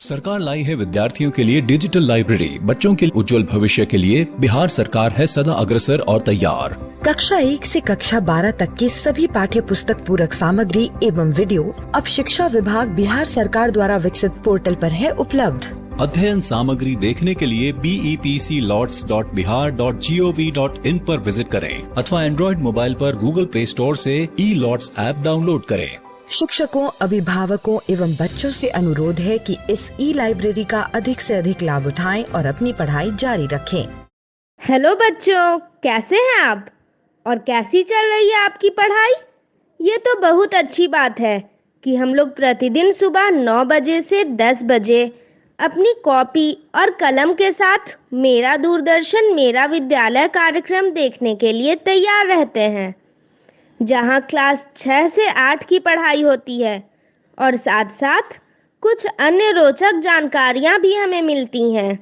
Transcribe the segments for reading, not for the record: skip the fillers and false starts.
सरकार लाई है विद्यार्थियों के लिए डिजिटल लाइब्रेरी। बच्चों के उज्जवल भविष्य के लिए बिहार सरकार है सदा अग्रसर और तैयार। कक्षा 1 से कक्षा 12 तक की सभी पाठ्य पुस्तक पूरक सामग्री एवं वीडियो अब शिक्षा विभाग बिहार सरकार द्वारा विकसित पोर्टल पर है उपलब्ध। अध्ययन सामग्री देखने के लिए BEPCLOTS.bihar.gov.in पर विजिट करें अथवा एंड्रॉइड मोबाइल पर गूगल प्ले स्टोर से E-LOTS ऐप डाउनलोड करें। शिक्षकों, अभिभावकों एवं बच्चों से अनुरोध है कि इस लाइब्रेरी का अधिक से अधिक लाभ उठाएं और अपनी पढ़ाई जारी रखें। हेलो बच्चों, कैसे हैं आप और कैसी चल रही है आपकी पढ़ाई? ये तो बहुत अच्छी बात है कि हम लोग प्रतिदिन सुबह 9 बजे से 10 बजे अपनी कॉपी और कलम के साथ मेरा दूरदर्शन मेरा विद्यालय कार्यक्रम देखने के लिए तैयार रहते हैं, जहां क्लास 6 से 8 की पढ़ाई होती है और साथ साथ कुछ अन्य रोचक जानकारियां भी हमें मिलती हैं।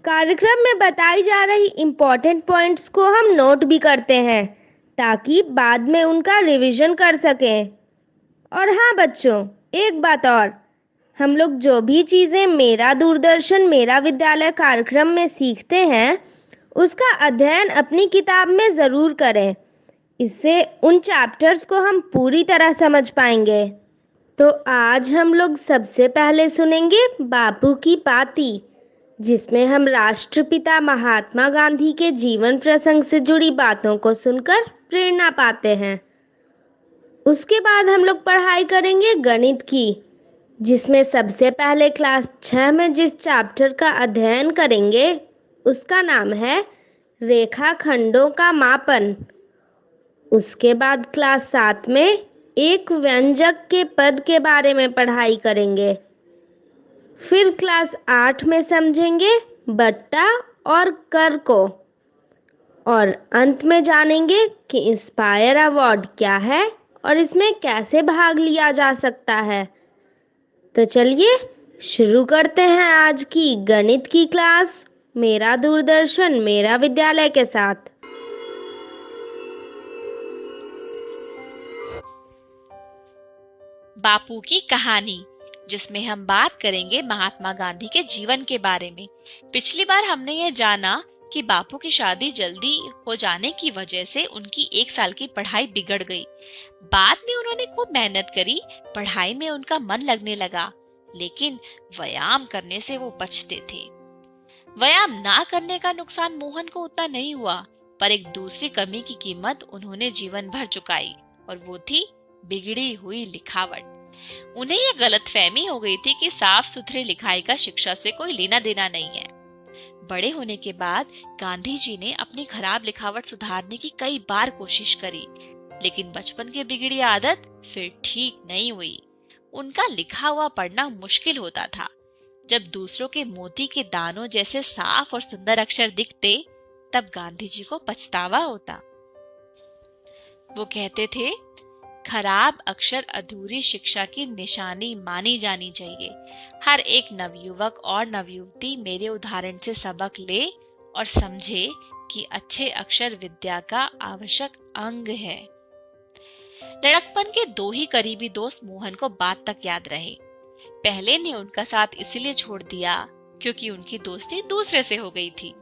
कार्यक्रम में बताई जा रही इम्पोर्टेंट पॉइंट्स को हम नोट भी करते हैं ताकि बाद में उनका रिवीजन कर सकें। और हाँ बच्चों, एक बात और, हम लोग जो भी चीज़ें मेरा दूरदर्शन मेरा विद्यालय कार्यक्रम में सीखते हैं उसका अध्ययन अपनी किताब में ज़रूर करें। इससे उन चैप्टर्स को हम पूरी तरह समझ पाएंगे। तो आज हम लोग सबसे पहले सुनेंगे बापू की पाती, जिसमें हम राष्ट्रपिता महात्मा गांधी के जीवन प्रसंग से जुड़ी बातों को सुनकर प्रेरणा पाते हैं। उसके बाद हम लोग पढ़ाई करेंगे गणित की, जिसमें सबसे पहले क्लास 6 में जिस चैप्टर का अध्ययन करेंगे उसका नाम है रेखाखंडों का मापन। उसके बाद क्लास 7 में एक व्यंजक के पद के बारे में पढ़ाई करेंगे। फिर क्लास 8 में समझेंगे बट्टा और कर को, और अंत में जानेंगे कि इंस्पायर अवार्ड क्या है और इसमें कैसे भाग लिया जा सकता है। तो चलिए शुरू करते हैं आज की गणित की क्लास मेरा दूरदर्शन मेरा विद्यालय के साथ। बापू की कहानी, जिसमें हम बात करेंगे महात्मा गांधी के जीवन के बारे में। पिछली बार हमने ये जाना कि बापू की शादी जल्दी हो जाने की वजह से उनकी 1 साल की पढ़ाई बिगड़ गई। बाद में उन्होंने खूब मेहनत करी, पढ़ाई में उनका मन लगने लगा, लेकिन व्यायाम करने से वो बचते थे। व्यायाम ना करने का नुकसान मोहन को उतना नहीं हुआ, पर एक दूसरी कमी की कीमत उन्होंने जीवन भर चुकाई, और वो थी बिगड़ी हुई लिखावट। उन्हें यह गलतफहमी हो गई थी कि साफ सुथरी लिखाई का शिक्षा से कोई लेना देना नहीं है। बड़े होने के बाद गांधी जी ने अपनी खराब लिखावट सुधारने की कई बार कोशिश करी, लेकिन बचपन की बिगड़ी आदत फिर ठीक नहीं हुई। उनका लिखा हुआ पढ़ना मुश्किल होता था। जब दूसरों के मोती के दानों जैसे साफ और सुंदर अक्षर दिखते, तब गांधी जी को पछतावा होता। वो कहते थे, खराब अक्षर अधूरी शिक्षा की निशानी मानी जानी चाहिए। हर एक नवयुवक और नवयुवती मेरे उदाहरण से सबक ले और समझे कि अच्छे अक्षर विद्या का आवश्यक अंग है। लड़कपन के 2 ही करीबी दोस्त मोहन को बात तक याद रहे। पहले ने उनका साथ इसलिए छोड़ दिया क्योंकि उनकी दोस्ती दूसरे से हो गई थी।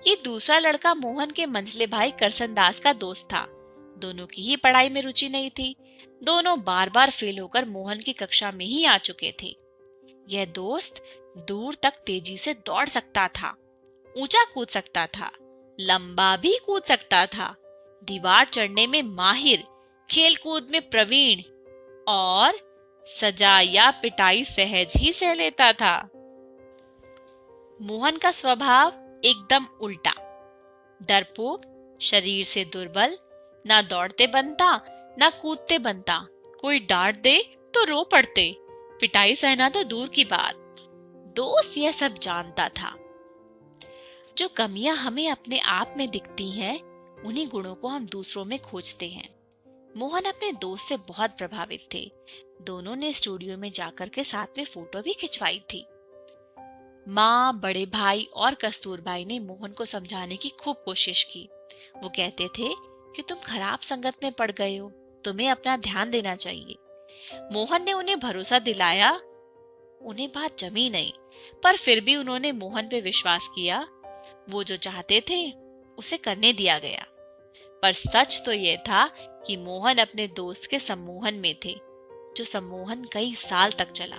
ये दूसरा लड़का मोहन के मंझले भाई करसन दास का दोस्त था। दोनों की ही पढ़ाई में रुचि नहीं थी। दोनों बार बार फेल होकर मोहन की कक्षा में ही आ चुके थे। यह दोस्त दूर तक तेजी से दौड़ सकता था, ऊंचा कूद सकता था, लंबा भी कूद सकता था, दीवार चढ़ने में माहिर, खेल कूद में प्रवीण और सजा या पिटाई सहज ही सह लेता था। मोहन का स्वभाव एकदम उल्टा, डरपोक, शरीर से दुर्बल, ना दौड़ते बनता ना कूदते बनता। कोई डांट दे तो रो पड़ते, पिटाई सहना तो दूर की बात। दोस्त यह सब जानता था। जो कमियां हमें अपने आप में दिखती हैं, उन्हीं गुणों को हम दूसरों में खोजते हैं। मोहन अपने दोस्त से बहुत प्रभावित थे। दोनों ने स्टूडियो में जाकर के साथ में फोटो भी खिंचवाई थी। माँ, बड़े भाई और कस्तूरबाई ने मोहन को समझाने की खूब कोशिश की। वो कहते थे कि तुम खराब संगत में पड़ गए हो, तुम्हें अपना ध्यान देना चाहिए। मोहन ने उन्हें भरोसा दिलाया उन्हें बात जमी नहीं, पर फिर भी उन्होंने मोहन पे विश्वास किया। वो जो चाहते थे उसे करने दिया गया। पर सच तो ये था कि मोहन अपने दोस्त के सम्मोहन में थे, जो सम्मोहन कई साल तक चला।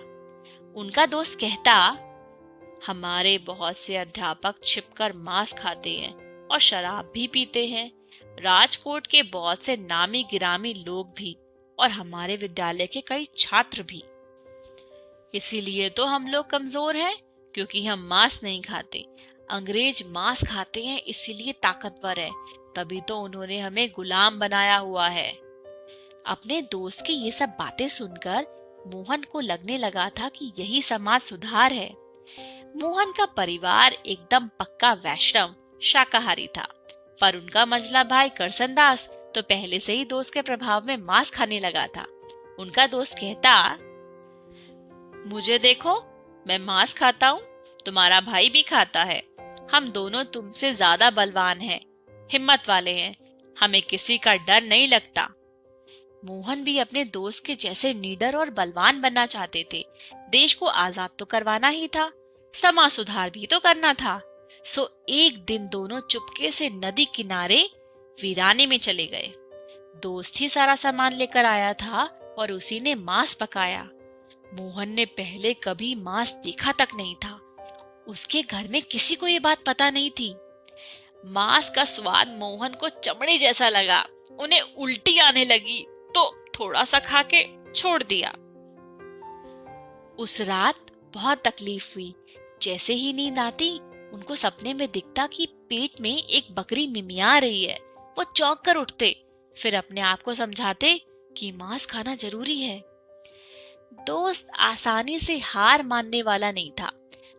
उनका दोस्त कहता, हमारे बहुत से अध्यापक छिपकर मांस खाते हैं और शराब भी पीते हैं, राजकोट के बहुत से नामी गिरामी लोग भी, और हमारे विद्यालय के कई छात्र भी। इसीलिए तो हम लोग कमजोर हैं, क्योंकि हम मांस नहीं खाते। अंग्रेज मांस खाते हैं, इसीलिए ताकतवर है, तभी तो उन्होंने हमें गुलाम बनाया हुआ है। अपने दोस्त की ये सब बातें सुनकर मोहन को लगने लगा था कि यही समाज सुधार है। मोहन का परिवार एकदम पक्का वैष्णव शाकाहारी था, पर उनका मझला भाई करसनदास तो पहले से ही दोस्त के प्रभाव में मांस खाने लगा था। उनका दोस्त कहता, मुझे देखो, मैं मांस खाता हूँ, तुम्हारा भाई भी खाता है। हम दोनों तुमसे ज्यादा बलवान हैं, हिम्मत वाले हैं, हमें किसी का डर नहीं लगता। मोहन भी अपने दोस्त के जैसे निडर और बलवान बनना चाहते थे। देश को आजाद तो करवाना ही था, समाज सुधार भी तो करना था। सो एक दिन दोनों चुपके से नदी किनारे वीराने में चले गए। दोस्त ही सारा सामान लेकर आया था और उसी ने मांस पकाया। मोहन ने पहले कभी मांस देखा तक नहीं था। उसके घर में किसी को ये बात पता नहीं थी। मांस का स्वाद मोहन को चमड़े जैसा लगा। उन्हें उल्टी आने लगी तो थोड़ा सा खा के छोड़ दिया। उस रात बहुत तकलीफ हुई। जैसे ही नींद आती, उनको सपने में दिखता कि पेट में एक बकरी मिमिया रही है। वो चौंक कर उठते, फिर अपने आप को समझाते कि मांस खाना जरूरी है। दोस्त आसानी से हार मानने वाला नहीं था।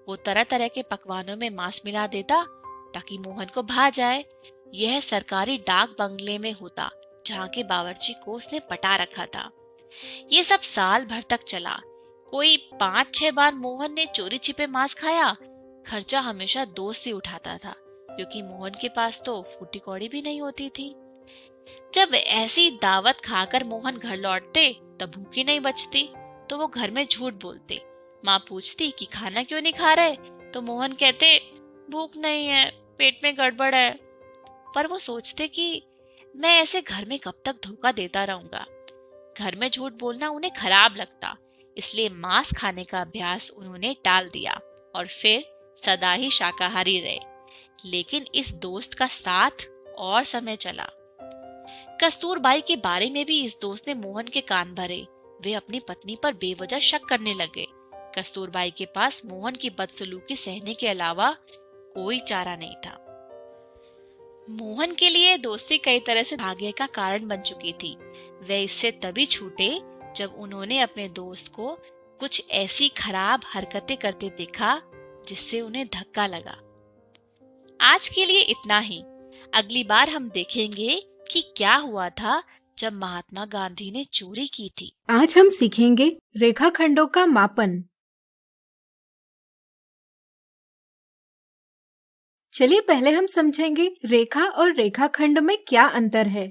वो तरह तरह के पकवानों में मांस मिला देता ताकि मोहन को भा जाए। यह सरकारी डाक बंगले में होता, जहाँ के बावर्ची को उसने पटा रखा था। ये सब साल भर तक चला। कोई 5-6 बार मोहन ने चोरी छिपे मांस खाया। खर्चा हमेशा दोस्त ही उठाता था, क्योंकि मोहन के पास तो फूटी कौड़ी भी नहीं होती थी। जब ऐसी दावत खाकर मोहन घर लौटते, तब भूखी नहीं बचती, तो वो घर में झूठ बोलते। माँ पूछती कि खाना क्यों नहीं खा रहे, तो मोहन कहते, भूख नहीं है, पेट में गड़बड़ है। पर वो सोचते कि मैं ऐसे घर में कब तक धोखा देता रहूंगा। घर में झूठ बोलना उन्हें खराब लगता, इसलिए मांस खाने का अभ्यास उन्होंने टाल दिया और फिर सदा ही शाकाहारी रहे। लेकिन इस दोस्त का साथ और समय चला। कस्तूरबाई के बारे में भी इस दोस्त ने मोहन के कान भरे। वे अपनी पत्नी पर बेवजह शक करने लगे। कस्तूरबाई के पास मोहन की बदसलूकी सहने के अलावा कोई चारा नहीं था। मोहन के लिए दोस्ती कई तरह से भाग्य का कारण बन चुकी थी। वे इससे तभी छूटे जब उन्होंने अपने दोस्त को कुछ ऐसी खराब हरकतें करते देखा जिससे उन्हें धक्का लगा। आज के लिए इतना ही। अगली बार हम देखेंगे कि क्या हुआ था जब महात्मा गांधी ने चोरी की थी। आज हम सीखेंगे रेखाखंडों का मापन। चलिए पहले हम समझेंगे रेखा और रेखाखंड में क्या अंतर है।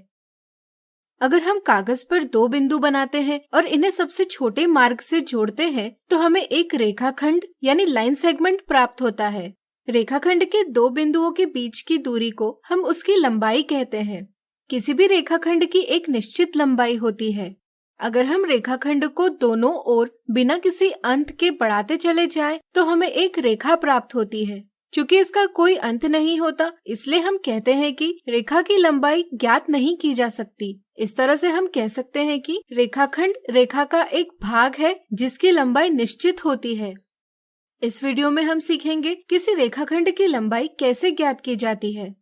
अगर हम कागज पर 2 बिंदु बनाते हैं और इन्हें सबसे छोटे मार्ग से जोड़ते हैं, तो हमें एक रेखाखंड यानी लाइन सेगमेंट प्राप्त होता है। रेखाखंड के 2 बिंदुओं के बीच की दूरी को हम उसकी लंबाई कहते हैं। किसी भी रेखाखंड की एक निश्चित लंबाई होती है। अगर हम रेखाखंड को दोनों ओर बिना किसी अंत के बढ़ाते चले जाएं, तो हमें एक रेखा प्राप्त होती है। चूँकि इसका कोई अंत नहीं होता, इसलिए हम कहते हैं कि रेखा की लंबाई ज्ञात नहीं की जा सकती। इस तरह से हम कह सकते हैं कि रेखाखंड रेखा का एक भाग है जिसकी लंबाई निश्चित होती है। इस वीडियो में हम सीखेंगे किसी रेखाखंड की लंबाई कैसे ज्ञात की जाती है।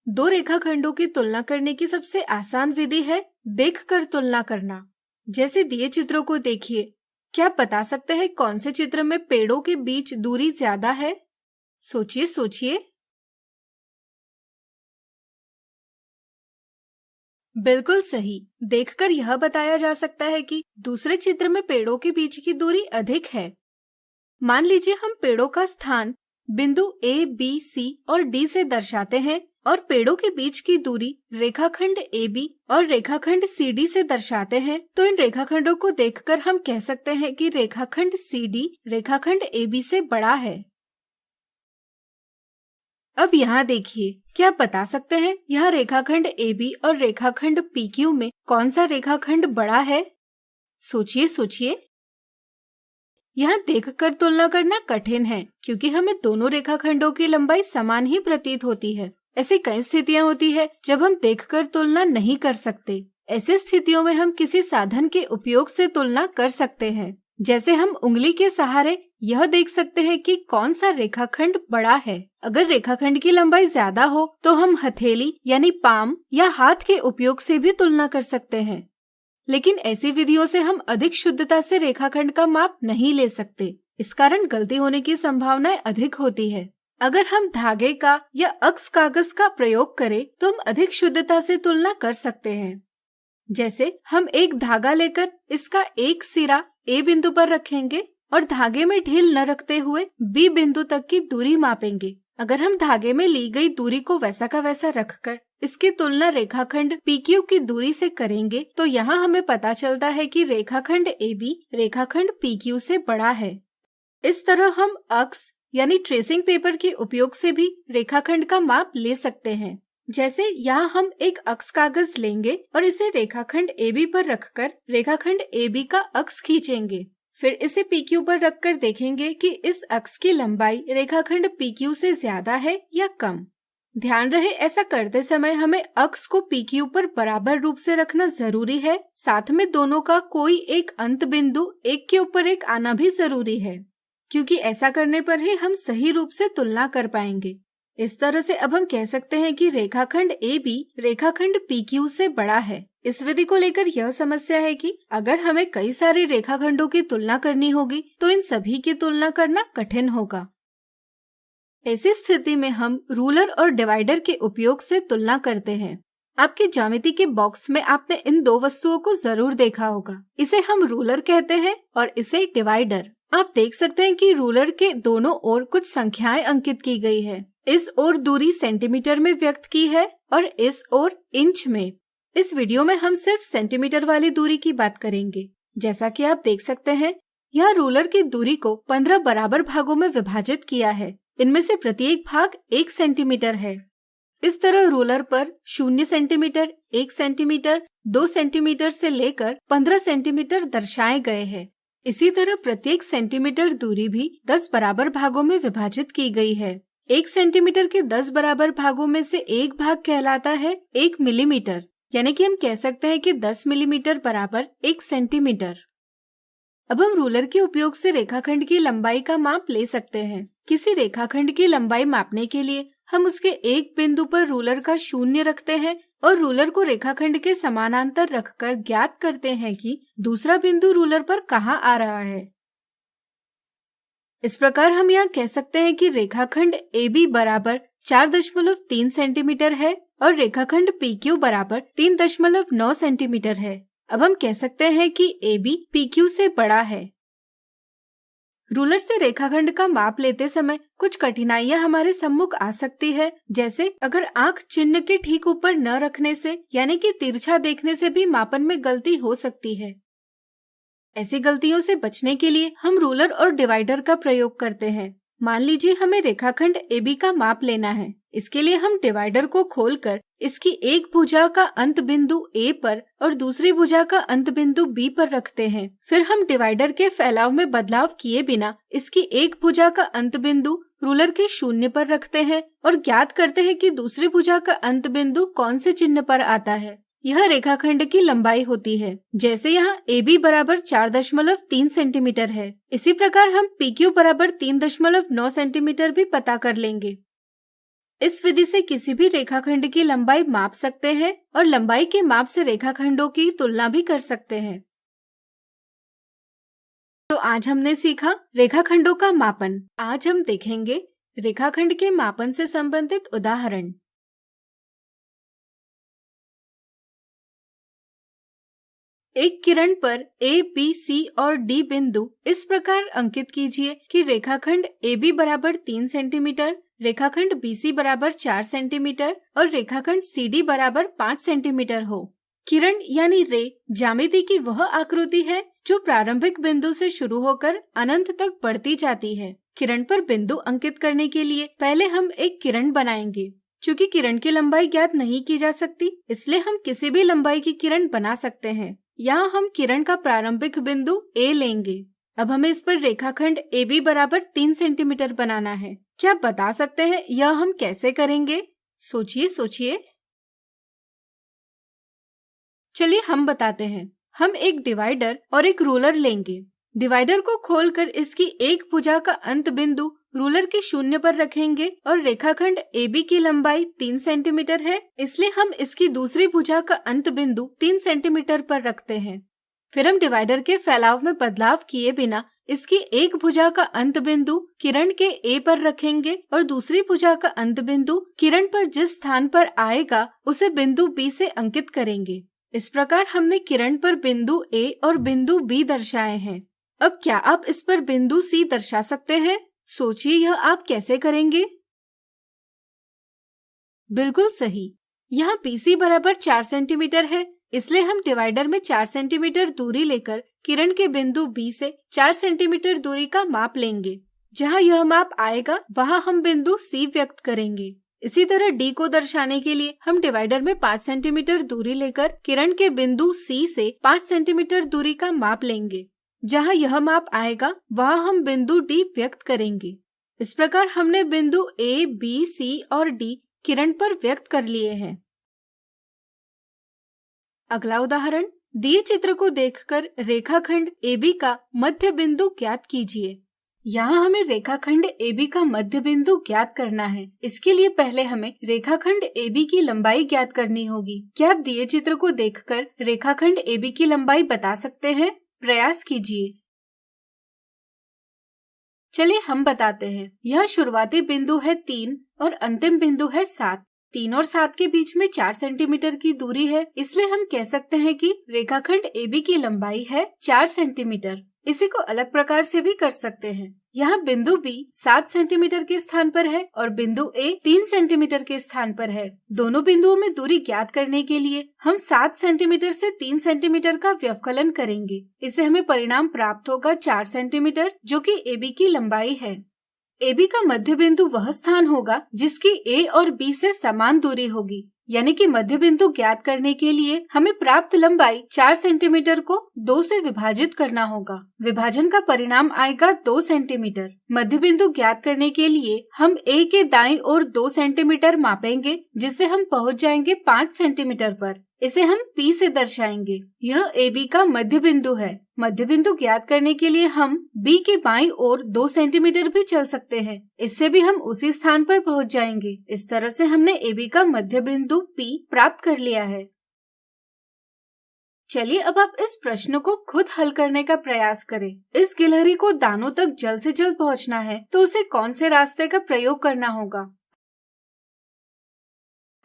2 रेखाखंडों की तुलना करने की सबसे आसान विधि है देखकर तुलना करना। जैसे दिए चित्रों को देखिए, क्या आप बता सकते हैं कौन से चित्र में पेड़ों के बीच दूरी ज्यादा है? सोचिए सोचिए। बिल्कुल सही। देखकर यह बताया जा सकता है कि दूसरे चित्र में पेड़ों के बीच की दूरी अधिक है। मान लीजिए हम पेड़ों का स्थान बिंदु A, B, C और D से दर्शाते हैं और पेड़ों के बीच की दूरी रेखाखंड AB और रेखाखंड CD से दर्शाते हैं, तो इन रेखाखंडों को देखकर हम कह सकते हैं कि रेखाखंड CD रेखाखंड AB से बड़ा है। अब यहाँ देखिए, क्या आप बता सकते हैं यहाँ रेखाखंड AB और रेखाखंड PQ में कौन सा रेखाखंड बड़ा है? सोचिए सोचिए। यहाँ देखकर तुलना करना कठिन है, क्योंकि हमें दोनों रेखाखंडों की लंबाई समान ही प्रतीत होती है। ऐसी कई स्थितियाँ होती है जब हम देखकर तुलना नहीं कर सकते। ऐसी स्थितियों में हम किसी साधन के उपयोग से तुलना कर सकते हैं। जैसे हम उंगली के सहारे यह देख सकते हैं कि कौन सा रेखाखंड बड़ा है। अगर रेखाखंड की लंबाई ज्यादा हो तो हम हथेली यानी पाम या हाथ के उपयोग से भी तुलना कर सकते हैं। लेकिन ऐसी विधियों से हम अधिक शुद्धता से रेखाखंड का माप नहीं ले सकते। इस कारण गलती होने की संभावनाएं अधिक होती है। अगर हम धागे का या अक्स कागज का प्रयोग करें तो हम अधिक शुद्धता से तुलना कर सकते हैं। जैसे हम एक धागा लेकर इसका एक सिरा A बिंदु पर रखेंगे और धागे में ढील न रखते हुए B बिंदु तक की दूरी मापेंगे। अगर हम धागे में ली गई दूरी को वैसा का वैसा रखकर इसकी तुलना रेखाखंड PQ की दूरी से करेंगे तो यहाँ हमें पता चलता है कि रेखाखंड AB रेखाखंड PQ से बड़ा है। इस तरह हम अक्स यानी ट्रेसिंग पेपर के उपयोग से भी रेखाखंड का माप ले सकते हैं। जैसे यहाँ हम एक अक्स कागज लेंगे और इसे रेखाखंड AB पर रखकर रेखाखंड AB का अक्स खींचेंगे। फिर इसे PQ पर रखकर देखेंगे कि इस अक्स की लंबाई रेखाखंड PQ से ज्यादा है या कम। ध्यान रहे, ऐसा करते समय हमें अक्स को PQ पर बराबर रूप से रखना जरूरी है। साथ में दोनों का कोई एक अंत बिंदु एक के ऊपर एक आना भी जरूरी है, क्योंकि ऐसा करने पर ही हम सही रूप से तुलना कर पाएंगे। इस तरह से अब हम कह सकते हैं कि रेखाखंड AB रेखाखंड PQ से बड़ा है। इस विधि को लेकर यह समस्या है कि अगर हमें कई सारे रेखाखंडों की तुलना करनी होगी तो इन सभी की तुलना करना कठिन होगा। ऐसी स्थिति में हम रूलर और डिवाइडर के उपयोग से तुलना करते हैं। आपके ज्यामिति के बॉक्स में आपने इन दो वस्तुओं को जरूर देखा होगा। इसे हम रूलर कहते हैं और इसे डिवाइडर। आप देख सकते हैं कि रूलर के दोनों ओर कुछ संख्याएं अंकित की गई है। इस ओर दूरी सेंटीमीटर में व्यक्त की है और इस ओर इंच में। इस वीडियो में हम सिर्फ सेंटीमीटर वाली दूरी की बात करेंगे। जैसा कि आप देख सकते हैं, यहाँ रूलर की दूरी को 15 बराबर भागों में विभाजित किया है। इनमें से प्रत्येक भाग 1 सेंटीमीटर है। इस तरह रूलर पर 0 सेंटीमीटर, 1 सेंटीमीटर, 2 सेंटीमीटर से लेकर 15 सेंटीमीटर दर्शाए गए हैं। इसी तरह प्रत्येक सेंटीमीटर दूरी भी 10 बराबर भागों में विभाजित की गई है। 1 सेंटीमीटर के 10 बराबर भागों में से एक भाग कहलाता है 1 मिलीमीटर, यानी कि हम कह सकते हैं कि 10 मिलीमीटर बराबर 1 सेंटीमीटर। अब हम रूलर के उपयोग से रेखाखंड की लंबाई का माप ले सकते हैं। किसी रेखाखंड की लंबाई मापने के लिए हम उसके एक बिंदु पर रूलर का 0 रखते हैं और रूलर को रेखाखंड के समानांतर रखकर ज्ञात करते हैं कि दूसरा बिंदु रूलर पर कहाँ आ रहा है। इस प्रकार हम यहाँ कह सकते हैं कि रेखाखंड AB बराबर 4.3 सेंटीमीटर है और रेखाखंड PQ बराबर 3.9 सेंटीमीटर है। अब हम कह सकते हैं कि AB PQ से बड़ा है। रूलर से रेखाखंड का माप लेते समय कुछ कठिनाइयां हमारे सम्मुख आ सकती है। जैसे अगर आंख चिन्ह के ठीक ऊपर न रखने से यानी कि तिरछा देखने से भी मापन में गलती हो सकती है। ऐसी गलतियों से बचने के लिए हम रूलर और डिवाइडर का प्रयोग करते हैं। मान लीजिए हमें रेखाखंड AB का माप लेना है। इसके लिए हम डिवाइडर को खोलकर इसकी एक भुजा का अंत बिंदु A पर और दूसरी भुजा का अंत बिंदु B पर रखते हैं। फिर हम डिवाइडर के फैलाव में बदलाव किए बिना इसकी एक भुजा का अंत बिंदु रूलर के 0 पर रखते हैं और ज्ञात करते हैं कि दूसरी भुजा का अंत बिंदु कौन से चिन्ह पर आता है। यह रेखाखंड की लंबाई होती है। जैसे यहाँ AB बराबर 4.3 सेंटीमीटर है, इसी प्रकार हम PQ बराबर 3.9 सेंटीमीटर भी पता कर लेंगे। इस विधि से किसी भी रेखाखंड की लंबाई माप सकते हैं और लंबाई के माप से रेखाखंडों की तुलना भी कर सकते हैं। तो आज हमने सीखा रेखाखंडों का मापन। आज हम देखेंगे रेखाखंड के मापन से संबंधित उदाहरण। एक किरण पर A, B, C और D बिंदु इस प्रकार अंकित कीजिए कि रेखाखंड AB बराबर 3 सेंटीमीटर, रेखाखंड BC बराबर 4 सेंटीमीटर और रेखाखंड CD बराबर 5 सेंटीमीटर हो। किरण यानी रे ज्यामिति की वह आकृति है जो प्रारंभिक बिंदु से शुरू होकर अनंत तक बढ़ती जाती है। किरण पर बिंदु अंकित करने के लिए पहले हम एक किरण बनाएंगे। चूंकि किरण की लंबाई ज्ञात नहीं की जा सकती, इसलिए हम किसी भी लंबाई की किरण बना सकते हैं। यहाँ हम किरण का प्रारंभिक बिंदु A लेंगे। अब हमें इस पर रेखाखंड AB बराबर 3 सेंटीमीटर बनाना है। क्या आप बता सकते हैं यह हम कैसे करेंगे? सोचिए। चलिए हम बताते हैं। हम एक डिवाइडर और एक रूलर लेंगे। डिवाइडर को खोलकर इसकी एक भुजा का अंत बिंदु रूलर के शून्य पर रखेंगे और रेखाखंड AB की लंबाई 3 सेंटीमीटर है, इसलिए हम इसकी दूसरी भुजा का अंत बिंदु 3 सेंटीमीटर पर रखते हैं। फिर हम डिवाइडर के फैलाव में बदलाव किए बिना इसकी एक भुजा का अंत बिंदु किरण के A पर रखेंगे और दूसरी भुजा का अंत बिंदु किरण पर जिस स्थान पर आएगा उसे बिंदु B से अंकित करेंगे। इस प्रकार हमने किरण पर बिंदु A और बिंदु B दर्शाए हैं। अब क्या आप इस पर बिंदु C दर्शा सकते हैं? सोचिए यह आप कैसे करेंगे? बिल्कुल सही। यहाँ BC बराबर 4 सेंटीमीटर है, इसलिए हम डिवाइडर में 4 सेंटीमीटर दूरी लेकर किरण के बिंदु B से 4 सेंटीमीटर दूरी का माप लेंगे। जहाँ यह माप आएगा वहाँ हम बिंदु C व्यक्त करेंगे। इसी तरह D को दर्शाने के लिए हम डिवाइडर में 5 सेंटीमीटर दूरी लेकर किरण के बिंदु C से 5 सेंटीमीटर दूरी का माप लेंगे। जहाँ यह माप आएगा वहाँ हम बिंदु D व्यक्त करेंगे। इस प्रकार हमने बिंदु A, B, C और D किरण पर व्यक्त कर लिए हैं। अगला उदाहरण, दिए चित्र को देखकर रेखाखंड AB का मध्य बिंदु ज्ञात कीजिए। यहाँ हमें रेखाखंड AB का मध्य बिंदु ज्ञात करना है। इसके लिए पहले हमें रेखाखंड AB की लंबाई ज्ञात करनी होगी। क्या आप दिए चित्र को देखकर रेखाखंड AB की लंबाई बता सकते हैं? प्रयास कीजिए। चलिए हम बताते हैं। यह शुरुआती बिंदु है 3 और अंतिम बिंदु है 7। 3 और 7 के बीच में 4 सेंटीमीटर की दूरी है, इसलिए हम कह सकते हैं कि रेखाखंड AB की लंबाई है 4 सेंटीमीटर। इसी को अलग प्रकार से भी कर सकते हैं। यहाँ बिंदु B 7 सेंटीमीटर के स्थान पर है और बिंदु A 3 सेंटीमीटर के स्थान पर है। दोनों बिंदुओं में दूरी ज्ञात करने के लिए हम 7 सेंटीमीटर से 3 सेंटीमीटर का व्यवकलन करेंगे। इससे हमें परिणाम प्राप्त होगा 4 सेंटीमीटर, जो कि AB की लंबाई है। AB का मध्य बिंदु वह स्थान होगा जिसकी A और B से समान दूरी होगी, यानी कि मध्य बिंदु ज्ञात करने के लिए हमें प्राप्त लंबाई 4 सेंटीमीटर को 2 से विभाजित करना होगा। विभाजन का परिणाम आएगा 2 सेंटीमीटर। मध्य बिंदु ज्ञात करने के लिए हम A के दाईं ओर 2 सेंटीमीटर मापेंगे, जिससे हम पहुंच जाएंगे 5 सेंटीमीटर पर। इसे हम P से दर्शाएंगे। यह AB का मध्य बिंदु है। मध्य बिंदु ज्ञात करने के लिए हम B के बाईं ओर 2 सेंटीमीटर भी चल सकते हैं। इससे भी हम उसी स्थान पर पहुंच जाएंगे। इस तरह से हमने AB का मध्य बिंदु P प्राप्त कर लिया है। चलिए अब आप इस प्रश्न को खुद हल करने का प्रयास करें। इस गिलहरी को दानों तक जल्द से जल्द पहुंचना है, तो उसे कौन से रास्ते का प्रयोग करना होगा?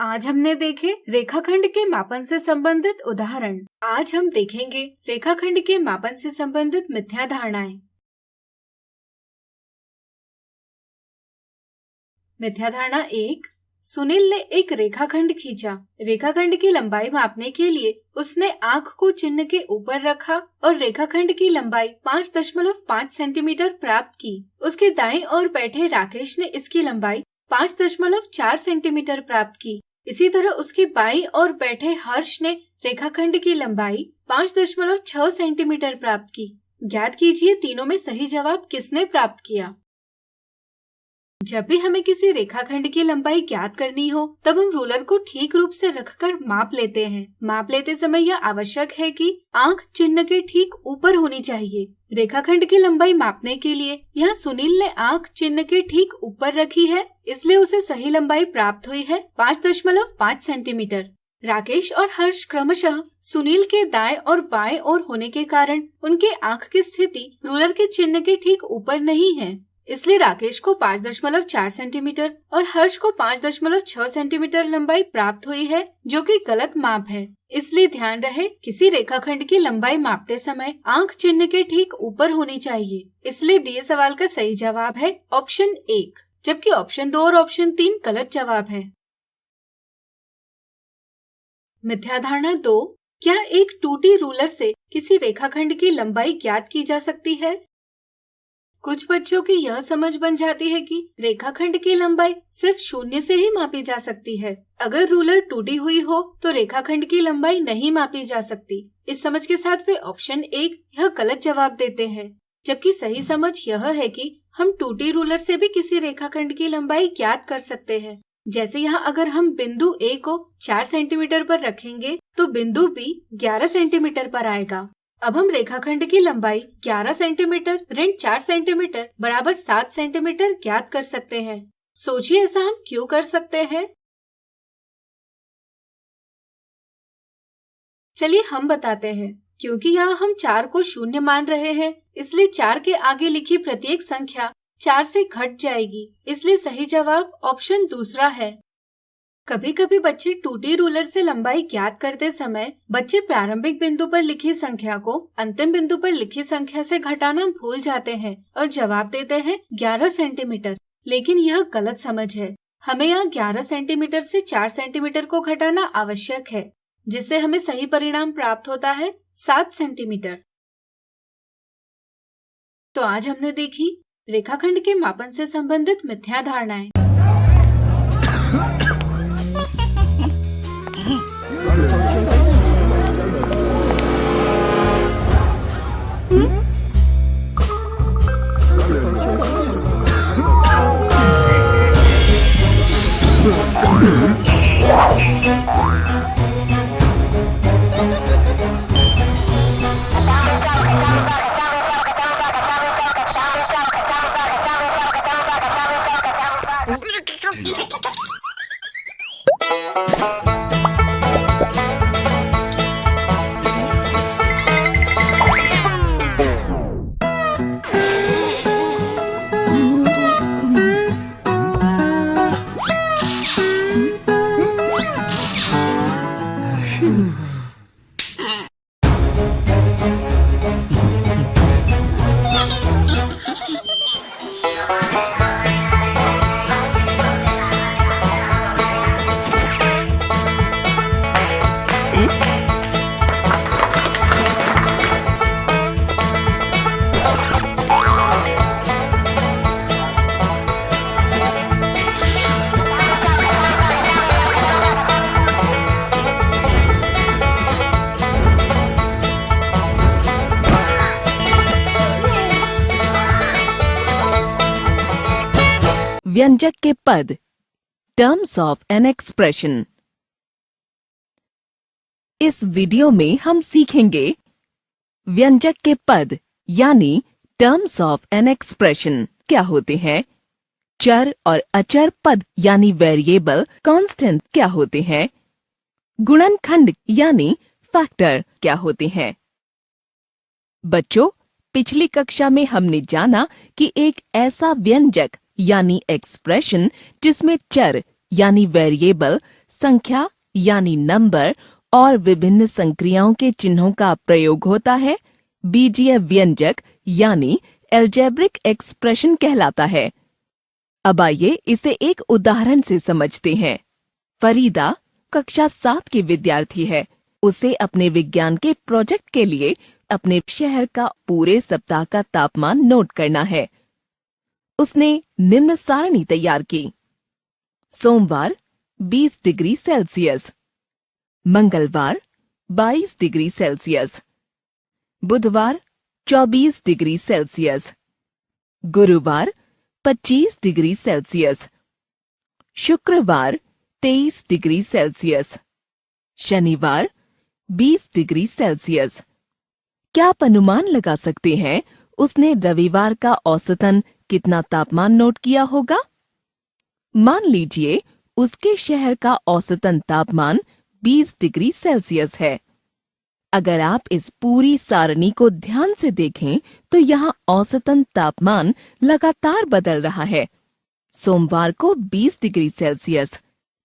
आज हमने देखे रेखाखंड के मापन से संबंधित उदाहरण। आज हम देखेंगे रेखाखंड के मापन से संबंधित मिथ्या धारणाएं। मिथ्या धारणा 1, सुनील ने एक रेखाखंड खींचा। रेखाखंड की लंबाई मापने के लिए उसने आंख को चिन्ह के ऊपर रखा और रेखाखंड की लंबाई 5.5 सेंटीमीटर प्राप्त की। उसके दाईं ओर बैठे राकेश ने इसकी लंबाई 5.4 सेंटीमीटर प्राप्त की। इसी तरह उसके बाईं ओर बैठे हर्ष ने रेखाखंड की लंबाई 5.6 सेंटीमीटर प्राप्त की। ज्ञात कीजिए तीनों में सही जवाब किसने प्राप्त किया। जब भी हमें किसी रेखाखंड की लंबाई ज्ञात करनी हो, तब हम रूलर को ठीक रूप से रखकर माप लेते हैं। माप लेते समय यह आवश्यक है कि आंख चिन्ह के ठीक ऊपर होनी चाहिए। रेखाखंड की लंबाई मापने के लिए यहाँ सुनील ने आंख चिन्ह के ठीक ऊपर रखी है, इसलिए उसे सही लंबाई प्राप्त हुई है 5.5 सेंटीमीटर। राकेश और हर्ष क्रमशः सुनील के दाएं और बाएं ओर होने के कारण उनके आंख की स्थिति रूलर के चिन्ह के ठीक ऊपर नहीं है, इसलिए राकेश को 5.4 सेंटीमीटर और हर्ष को 5.6 सेंटीमीटर लंबाई प्राप्त हुई है, जो कि गलत माप है। इसलिए ध्यान रहे, किसी रेखाखंड की लंबाई मापते समय आंख चिन्ह के ठीक ऊपर होनी चाहिए। इसलिए दिए सवाल का सही जवाब है ऑप्शन 1। जबकि ऑप्शन 2 और ऑप्शन 3 गलत जवाब है। मिथ्या धारणा 2, क्या एक 2D रूलर से किसी रेखाखंड की लंबाई ज्ञात की जा सकती है? कुछ बच्चों की यह समझ बन जाती है कि रेखाखंड की लंबाई सिर्फ 0 से ही मापी जा सकती है। अगर रूलर 2D हुई हो तो रेखाखंड की लंबाई नहीं मापी जा सकती। इस समझ के साथ वे ऑप्शन 1 यह गलत जवाब देते हैं, जबकि सही समझ यह है कि हम 2D रूलर से भी किसी रेखाखंड की लंबाई ज्ञात कर सकते हैं। जैसे यहाँ अगर हम बिंदु A को 4 सेंटीमीटर पर रखेंगे तो बिंदु B 11 सेंटीमीटर पर आएगा। अब हम रेखाखंड की लंबाई 11 सेंटीमीटर ऋण 4 सेंटीमीटर बराबर 7 सेंटीमीटर ज्ञात कर सकते हैं। सोचिए ऐसा हम क्यों कर सकते हैं? चलिए हम बताते हैं। क्योंकि यहाँ हम 4 को 0 मान रहे हैं, इसलिए 4 के आगे लिखी प्रत्येक संख्या 4 से घट जाएगी। इसलिए सही जवाब ऑप्शन दूसरा है। कभी कभी बच्चे 2D रूलर से लंबाई ज्ञात करते समय बच्चे प्रारंभिक बिंदु पर लिखी संख्या को अंतिम बिंदु पर लिखी संख्या से घटाना भूल जाते हैं और जवाब देते हैं 11 सेंटीमीटर। लेकिन यह गलत समझ है। हमें यहाँ 11 सेंटीमीटर से 4 सेंटीमीटर को घटाना आवश्यक है, जिससे हमें सही परिणाम प्राप्त होता है 7 सेंटीमीटर। तो आज हमने देखी रेखाखंड के मापन से संबंधित मिथ्या धारणाएं। व्यंजक के पद, टर्म्स ऑफ एन एक्सप्रेशन। इस वीडियो में हम सीखेंगे व्यंजक के पद यानी टर्म्स ऑफ एन एक्सप्रेशन क्या होते हैं, चर और अचर पद यानी वेरिएबल कांस्टेंट क्या होते हैं, गुणनखंड यानी फैक्टर क्या होते हैं। बच्चों, पिछली कक्षा में हमने जाना कि एक ऐसा व्यंजक यानी एक्सप्रेशन जिसमें चर यानी वेरिएबल, संख्या यानी नंबर और विभिन्न संक्रियाओं के चिन्हों का प्रयोग होता है, बीजीय व्यंजक यानी एल्जेब्रिक एक्सप्रेशन कहलाता है। अब आइए इसे एक उदाहरण से समझते हैं। फरीदा कक्षा 7 की विद्यार्थी है। उसे अपने विज्ञान के प्रोजेक्ट के लिए अपने शहर का पूरे सप्ताह का तापमान नोट करना है। उसने निम्न सारणी तैयार की। सोमवार 20 डिग्री सेल्सियस, मंगलवार 22 डिग्री सेल्सियस, बुधवार 24 डिग्री सेल्सियस, गुरुवार 25 डिग्री सेल्सियस, शुक्रवार 23 डिग्री सेल्सियस, शनिवार 20 डिग्री सेल्सियस। क्या आप अनुमान लगा सकते हैं उसने रविवार का औसतन कितना तापमान नोट किया होगा? मान लीजिए उसके शहर का औसतन तापमान 20 डिग्री सेल्सियस है। अगर आप इस पूरी सारणी को ध्यान से देखें तो यहाँ औसतन तापमान लगातार बदल रहा है। सोमवार को 20 डिग्री सेल्सियस,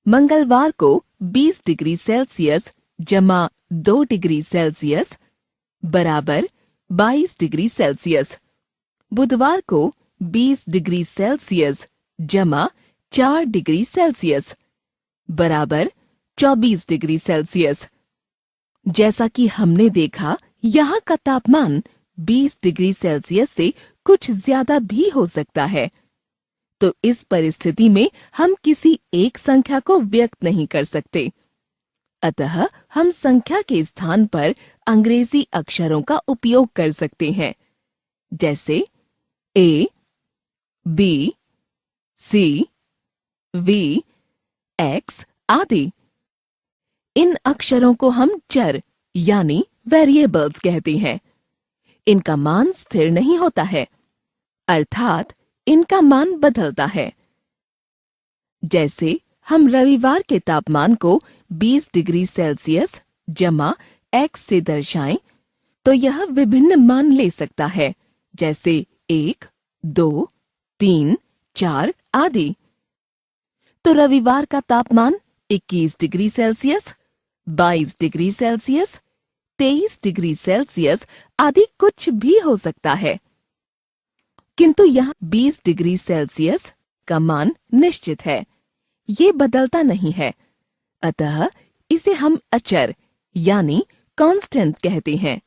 मंगलवार को 20 डिग्री सेल्सियस जमा 2 डिग्री सेल्सियस बराबर 22 डिग्री सेल्सियस, बुधवार को 20 डिग्री सेल्सियस जमा 4 डिग्री सेल्सियस बराबर 24 डिग्री सेल्सियस। जैसा कि हमने देखा, यहाँ का तापमान 20 डिग्री सेल्सियस से कुछ ज्यादा भी हो सकता है। तो इस परिस्थिति में हम किसी एक संख्या को व्यक्त नहीं कर सकते। अतः हम संख्या के स्थान पर अंग्रेजी अक्षरों का उपयोग कर सकते हैं, जैसे A, B, C, V, X आदि। इन अक्षरों को हम चर यानी वेरिएबल्स कहते हैं। इनका मान स्थिर नहीं होता है, अर्थात इनका मान बदलता है। जैसे हम रविवार के तापमान को 20 डिग्री सेल्सियस जमा x से दर्शाएं, तो यह विभिन्न मान ले सकता है, जैसे 1, 2, 3, 4 आदि। तो रविवार का तापमान 21 degree Celsius, 22 degree Celsius, 23 degree Celsius आदि कुछ भी हो सकता है। किंतु यहाँ 20 डिग्री सेल्सियस का मान निश्चित है, ये बदलता नहीं है। अतः इसे हम अचर यानी कांस्टेंट कहते हैं।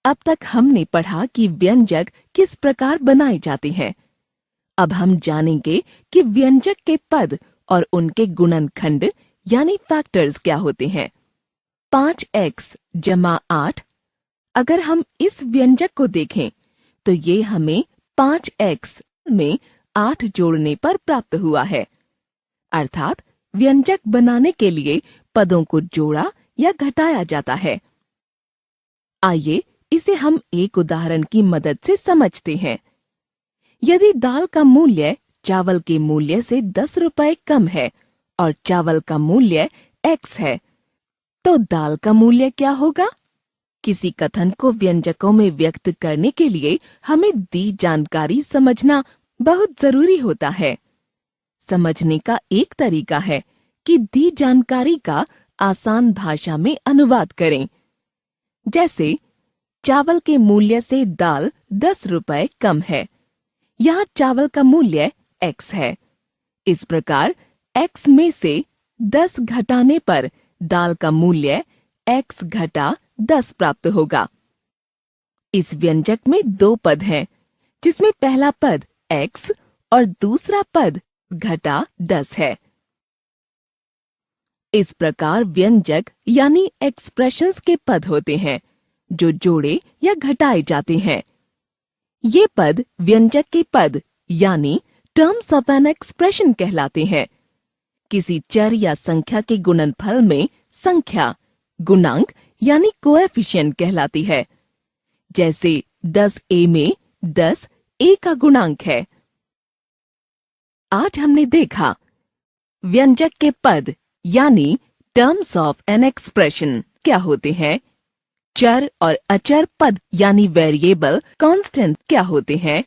अब तक हमने पढ़ा कि व्यंजक किस प्रकार बनाए जाते हैं। अब हम जानेंगे कि व्यंजक के पद और उनके गुणनखंड यानी फैक्टर्स क्या होते हैं। 5x जमा 8, अगर हम इस व्यंजक को देखें तो ये हमें 5x में 8 जोड़ने पर प्राप्त हुआ है। अर्थात व्यंजक बनाने के लिए पदों को जोड़ा या घटाया जाता है। आइए इसे हम एक उदाहरण की मदद से समझते हैं। यदि दाल का मूल्य चावल के मूल्य से 10 रुपए कम है और चावल का मूल्य x है, तो दाल का मूल्य क्या होगा? किसी कथन को व्यंजकों में व्यक्त करने के लिए हमें दी जानकारी समझना बहुत जरूरी होता है। समझने का एक तरीका है कि दी जानकारी का आसान भाषा में अनुवाद करें। जैसे चावल के मूल्य से दाल 10 रुपए कम है। यहाँ चावल का मूल्य x है। इस प्रकार x में से 10 घटाने पर दाल का मूल्य x घटा 10 प्राप्त होगा। इस व्यंजक में 2 पद हैं, जिसमें पहला पद x और दूसरा पद घटा 10 है। इस प्रकार व्यंजक यानी एक्सप्रेशंस के पद होते हैं जो जोड़े या घटाए जाते हैं। ये पद व्यंजक के पद यानी टर्म्स ऑफ एन एक्सप्रेशन कहलाते हैं। किसी चर या संख्या के गुणनफल में संख्या गुणांक यानी कोएफिशिएंट कहलाती है। जैसे 10a में 10 a का गुणांक है। आज हमने देखा व्यंजक के पद यानी टर्म्स ऑफ एन एक्सप्रेशन क्या होते हैं, चर और अचर पद यानी वेरिएबल कांस्टेंट क्या होते हैं,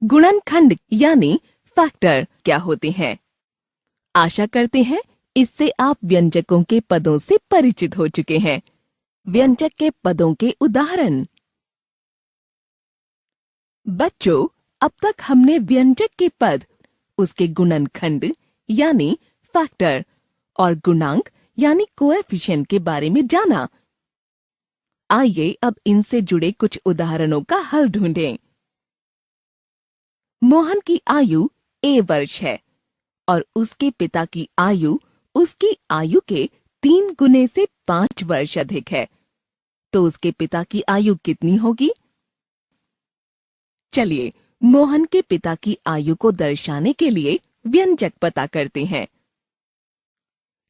गुणनखंड यानी फैक्टर क्या होते हैं। आशा करते हैं इससे आप व्यंजकों के पदों से परिचित हो चुके हैं। व्यंजक के पदों के उदाहरण। बच्चों, अब तक हमने व्यंजक के पद, उसके गुणनखंड यानी फैक्टर और गुणांक यानी कोएफिशिएंट के बारे में जाना। आइए अब इनसे जुड़े कुछ उदाहरणों का हल ढूंढें। मोहन की आयु a वर्ष है और उसके पिता की आयु उसकी आयु के 3 गुने से 5 वर्ष अधिक है, तो उसके पिता की आयु कितनी होगी? चलिए मोहन के पिता की आयु को दर्शाने के लिए व्यंजक पता करते हैं।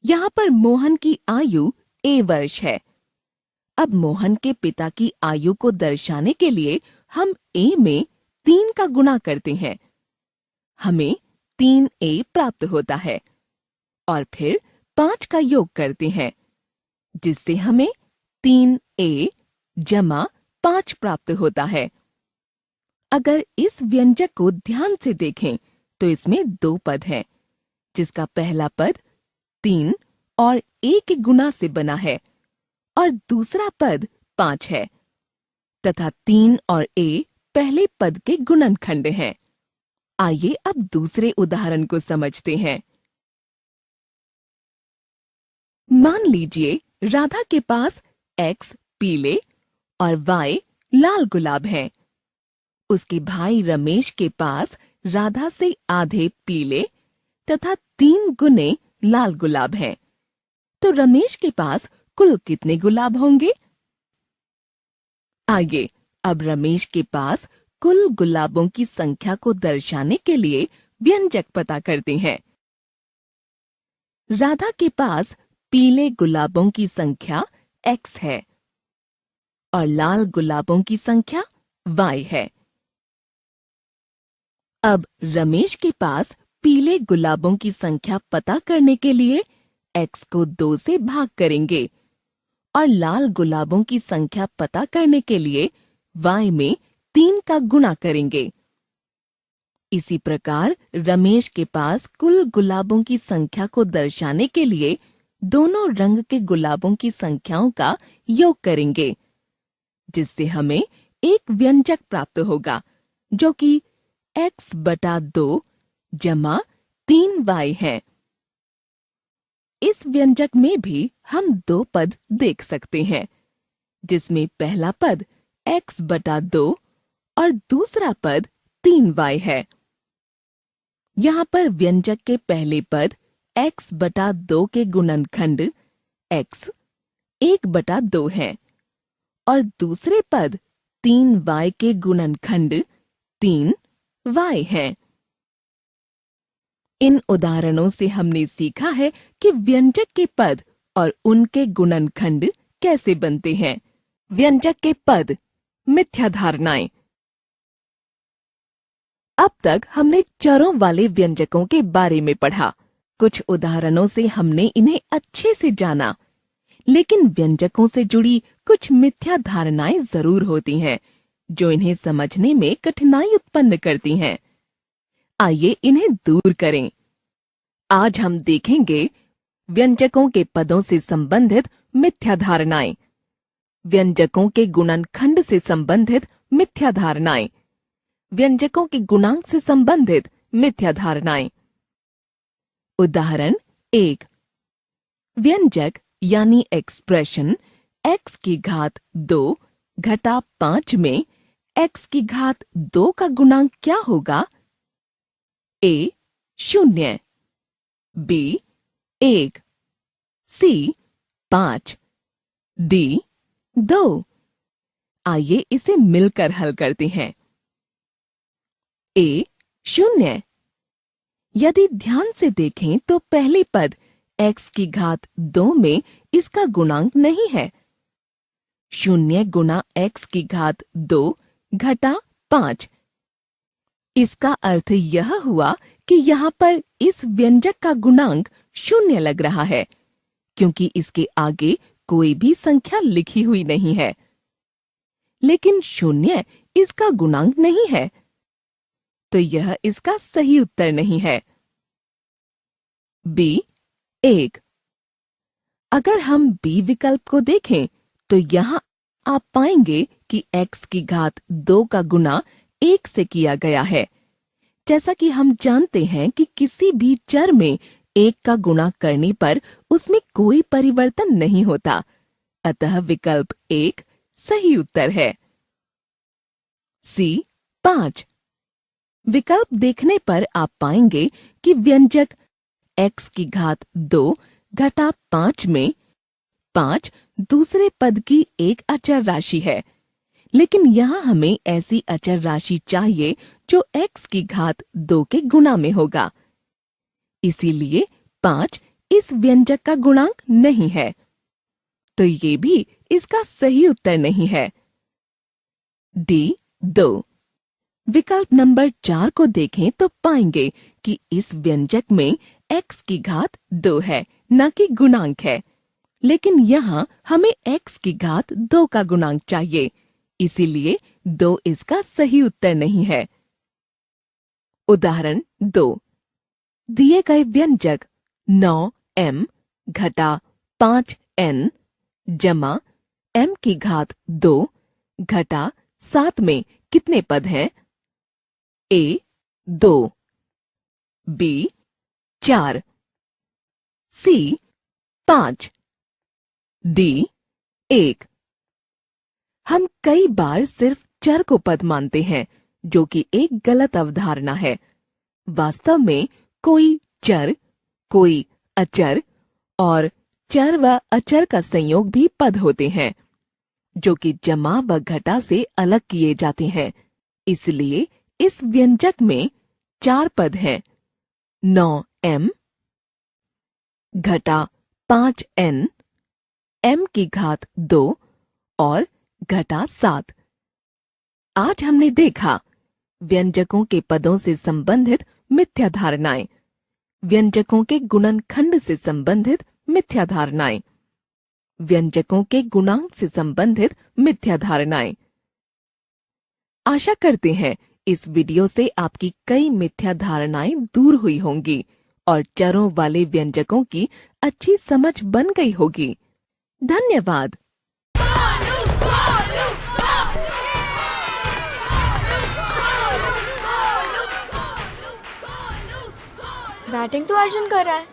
यहाँ पर मोहन की आयु a वर्ष है। अब मोहन के पिता की आयु को दर्शाने के लिए हम a में 3 का गुणा करते हैं। हमें 3a प्राप्त होता है और फिर 5 का योग करते हैं, जिससे हमें 3a जमा 5 प्राप्त होता है। अगर इस व्यंजक को ध्यान से देखें तो इसमें 2 पद हैं, जिसका पहला पद 3 और a के गुणा से बना है और दूसरा पद 5 है तथा 3 और a पहले पद के गुणनखंड हैं। आइए अब दूसरे उदाहरण को समझते हैं। मान लीजिए राधा के पास X पीले और Y लाल गुलाब हैं। उसके भाई रमेश के पास राधा से आधे पीले तथा 3 गुने लाल गुलाब हैं। तो रमेश के पास कुल कितने गुलाब होंगे? आइए अब रमेश के पास कुल गुलाबों की संख्या को दर्शाने के लिए व्यंजक पता करते हैं। राधा के पास पीले गुलाबों की संख्या X है और लाल गुलाबों की संख्या Y है। अब रमेश के पास पीले गुलाबों की संख्या पता करने के लिए X को 2 से भाग करेंगे और लाल गुलाबों की संख्या पता करने के लिए Y में 3 का गुणा करेंगे। इसी प्रकार रमेश के पास कुल गुलाबों की संख्या को दर्शाने के लिए दोनों रंग के गुलाबों की संख्याओं का योग करेंगे, जिससे हमें एक व्यंजक प्राप्त होगा जो कि X/2 जमा 3Y है। इस व्यंजक में भी हम 2 पद देख सकते हैं, जिसमें पहला पद X/2 और दूसरा पद 3Y है। यहाँ पर व्यंजक के पहले पद X/2 के गुणनखंड X 1/2 है और दूसरे पद 3Y के गुणनखंड 3Y है। इन उदाहरणों से हमने सीखा है कि व्यंजक के पद और उनके गुणनखंड कैसे बनते हैं। व्यंजक के पद, मिथ्या धारणाएं। अब तक हमने चरों वाले व्यंजकों के बारे में पढ़ा। कुछ उदाहरणों से हमने इन्हें अच्छे से जाना, लेकिन व्यंजकों से जुड़ी कुछ मिथ्या धारणाएं जरूर होती हैं, जो इन्हें समझने में कठिनाई उत्पन्न करती हैं। आइए इन्हें दूर करें। आज हम देखेंगे व्यंजकों के पदों से संबंधित मिथ्या धारणाएं, व्यंजकों के गुणनखंड से संबंधित मिथ्या धारणाएं, व्यंजकों के गुणांक से संबंधित मिथ्या धारणाएं। उदाहरण 1। व्यंजक यानी एक्सप्रेशन x की घात 2 घटा 5 में x की घात 2 का गुणांक क्या होगा? A 0, B 1, C 5, D 2। आइए इसे मिलकर हल करते हैं। A 0। यदि ध्यान से देखें तो पहले पद x की घात 2 में इसका गुणांक नहीं है। 0 गुणा x की घात 2 घटा 5। इसका अर्थ यह हुआ कि यहाँ पर इस व्यंजक का गुणांक 0 लग रहा है, क्योंकि इसके आगे कोई भी संख्या लिखी हुई नहीं है। लेकिन 0 इसका गुणांक नहीं है, तो यह इसका सही उत्तर नहीं है। B 1। अगर हम B विकल्प को देखें तो यहाँ आप पाएंगे कि x की घात 2 का गुणा 1 से किया गया है। जैसा कि हम जानते हैं कि किसी भी चर में 1 का गुणा करने पर उसमें कोई परिवर्तन नहीं होता, अतः विकल्प 1 सही उत्तर है। C 5। विकल्प देखने पर आप पाएंगे कि व्यंजक x की घात 2 घटा 5 में 5 दूसरे पद की एक अचर राशि है, लेकिन यहाँ हमें ऐसी अचर राशि चाहिए जो x की घात 2 के गुणा में होगा। इसीलिए 5 इस व्यंजक का गुणांक नहीं है, तो ये भी इसका सही उत्तर नहीं है। D 2। विकल्प नंबर 4 को देखें तो पाएंगे कि इस व्यंजक में x की घात 2 है, न कि गुणांक है, लेकिन यहाँ हमें x की घात 2 का गुणांक चाहिए, इसीलिए 2 इसका सही उत्तर नहीं है। उदाहरण 2। दिए गए व्यंजक 9m घटा 5n जमा m की घात 2 घटा 7 में कितने पद हैं? A 2, B 4, C 5, D 1। हम कई बार सिर्फ चर को पद मानते हैं, जो कि एक गलत अवधारणा है। वास्तव में कोई चर, कोई अचर और चर व अचर का संयोग भी पद होते हैं, जो कि जमा व घटा से अलग किए जाते हैं। इसलिए इस व्यंजक में 4 पद हैं, 9m घटा 5n, m की घात 2 और घटा 7। आज हमने देखा व्यंजकों के पदों से संबंधित मिथ्या धारणाएं, व्यंजकों के गुणनखंड से संबंधित मिथ्या धारणाएं, व्यंजकों के गुणांक से संबंधित मिथ्या धारणाएं। आशा करते हैं इस वीडियो से आपकी कई मिथ्या धारणाएं दूर हुई होंगी और चरों वाले व्यंजकों की अच्छी समझ बन गई होगी। धन्यवाद। बैटिंग तो अर्जुन कर रहा है,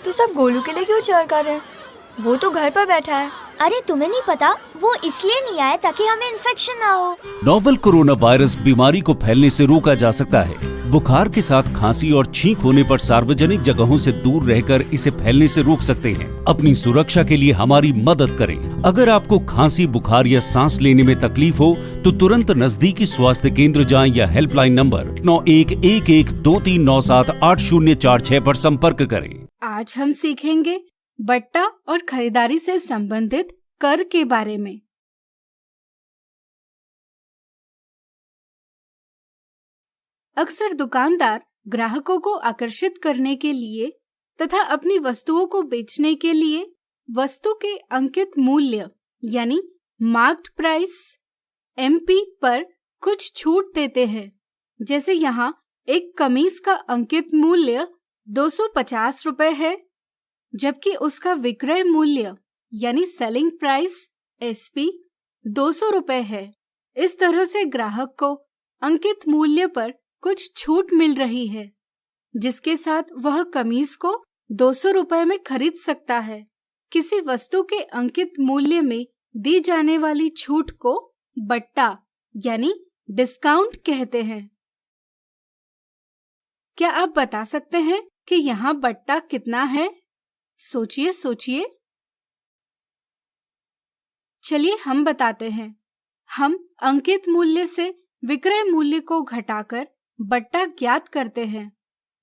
तो सब गोलू के लिए क्यों चीयर कर रहे हैं? वो तो घर पर बैठा है। अरे तुम्हें नहीं पता, वो इसलिए नहीं आया ताकि हमें इन्फेक्शन ना हो। नोवेल कोरोना वायरस बीमारी को फैलने से रोका जा सकता है। बुखार के साथ खांसी और छींक होने पर सार्वजनिक जगहों से दूर रहकर इसे फैलने से रोक सकते हैं। अपनी सुरक्षा के लिए हमारी मदद करें। अगर आपको खांसी, बुखार या सांस लेने में तकलीफ हो तो तुरंत नजदीकी स्वास्थ्य केंद्र जाएं या हेल्पलाइन नंबर 911123978046 पर संपर्क करें। आज हम सीखेंगे बट्टा और खरीदारी से संबंधित कर के बारे में। अक्सर दुकानदार ग्राहकों को आकर्षित करने के लिए तथा अपनी वस्तुओं को बेचने के लिए वस्तु के अंकित मूल्य यानी मार्क्ड प्राइस (MP) पर कुछ छूट देते हैं। जैसे यहाँ एक कमीज का अंकित मूल्य 250 रुपए है, जबकि उसका विक्रय मूल्य यानी सेलिंग प्राइस (SP) 200 रुपए है। इस तरह से ग्राहक को अंकित मूल्य पर कुछ छूट मिल रही है, जिसके साथ वह कमीज को 200 रुपए में खरीद सकता है। किसी वस्तु के अंकित मूल्य में दी जाने वाली छूट को बट्टा यानी डिस्काउंट कहते हैं। क्या आप बता सकते हैं कि यहाँ बट्टा कितना है? सोचिए सोचिए। चलिए हम बताते हैं। हम अंकित मूल्य से विक्रय मूल्य को घटाकर बट्टा ज्ञात करते हैं।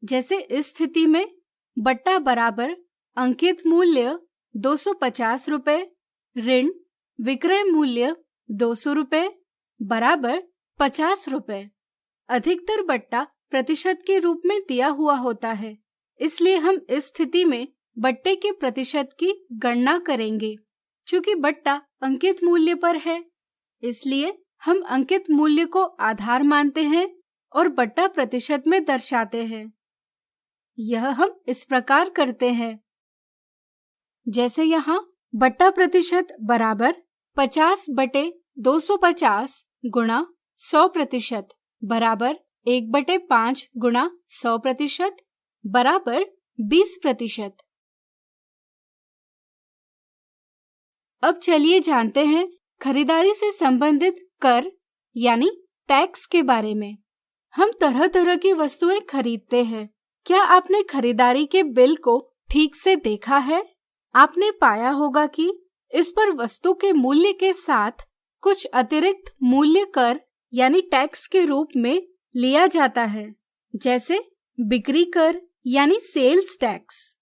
जैसे इस स्थिति में बट्टा बराबर अंकित मूल्य 250 रुपए ऋण विक्रय मूल्य 200 रुपए बराबर 50 रुपए। अधिकतर बट्टा प्रतिशत के रूप में दिया हुआ होता है, इसलिए हम इस स्थिति में बट्टे के प्रतिशत की गणना करेंगे। चूंकि बट्टा अंकित मूल्य पर है, इसलिए हम अंकित मूल्य को आधार मानते हैं और बट्टा प्रतिशत में दर्शाते हैं। यह हम इस प्रकार करते हैं। जैसे यहाँ बट्टा प्रतिशत बराबर 50/250 गुणा 100% बराबर 1/5 गुणा 100% बराबर 20%। अब चलिए जानते हैं खरीदारी से संबंधित कर यानी टैक्स के बारे में। हम तरह तरह की वस्तुएं खरीदते हैं। क्या आपने खरीदारी के बिल को ठीक से देखा है? आपने पाया होगा कि इस पर वस्तु के मूल्य के साथ कुछ अतिरिक्त मूल्य कर यानी टैक्स के रूप में लिया जाता है, जैसे बिक्री कर यानी सेल्स टैक्स,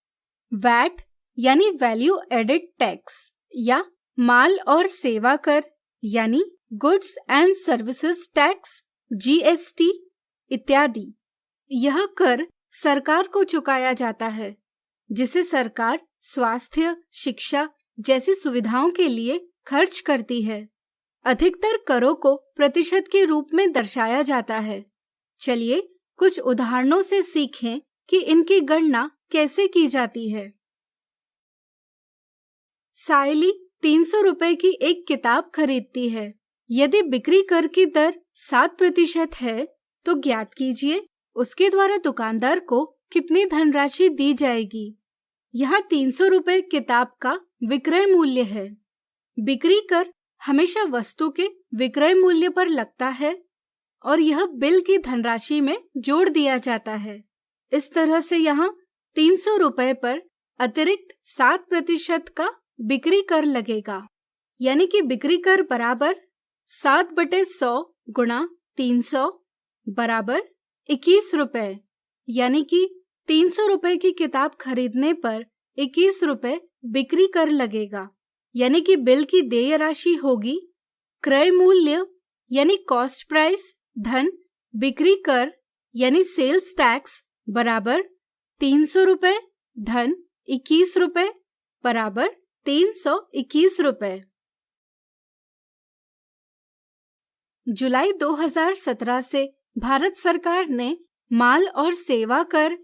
वैट यानी वैल्यू एडेड टैक्स या माल और सेवा कर यानी goods and services tax GST इत्यादि। यह कर सरकार को चुकाया जाता है, जिसे सरकार स्वास्थ्य, शिक्षा जैसी सुविधाओं के लिए खर्च करती है। अधिकतर करों को प्रतिशत के रूप में दर्शाया जाता है। चलिए कुछ उदाहरणों से सीखें कि इनकी गणना कैसे की जाती है। सायली 300 रुपए की एक किताब खरीदती है। यदि बिक्री कर की दर 7% है तो ज्ञात कीजिए उसके द्वारा दुकानदार को कितनी धनराशि दी जाएगी। यहाँ 300 रुपए किताब का विक्रय मूल्य है। बिक्री कर हमेशा वस्तु के विक्रय मूल्य पर लगता है और यह बिल की धनराशि में जोड़ दिया जाता है। इस तरह से यहाँ 300 रुपए पर अतिरिक्त 7% का बिक्री कर लगेगा, यानी कि बिक्री कर बराबर 7/100 गुणा 300 बराबर 21 रुपए, यानी कि 300 रुपए की किताब खरीदने पर 21 रुपए बिक्री कर लगेगा, यानी कि बिल की देय राशि होगी क्रय मूल्य यानी कॉस्ट प्राइस धन बिक्री कर यानी सेल्स टैक्स बराबर 300 रुपए धन 21 रुपए बराबर 321 रुपए। जुलाई 2017 से भारत सरकार ने माल और सेवा कर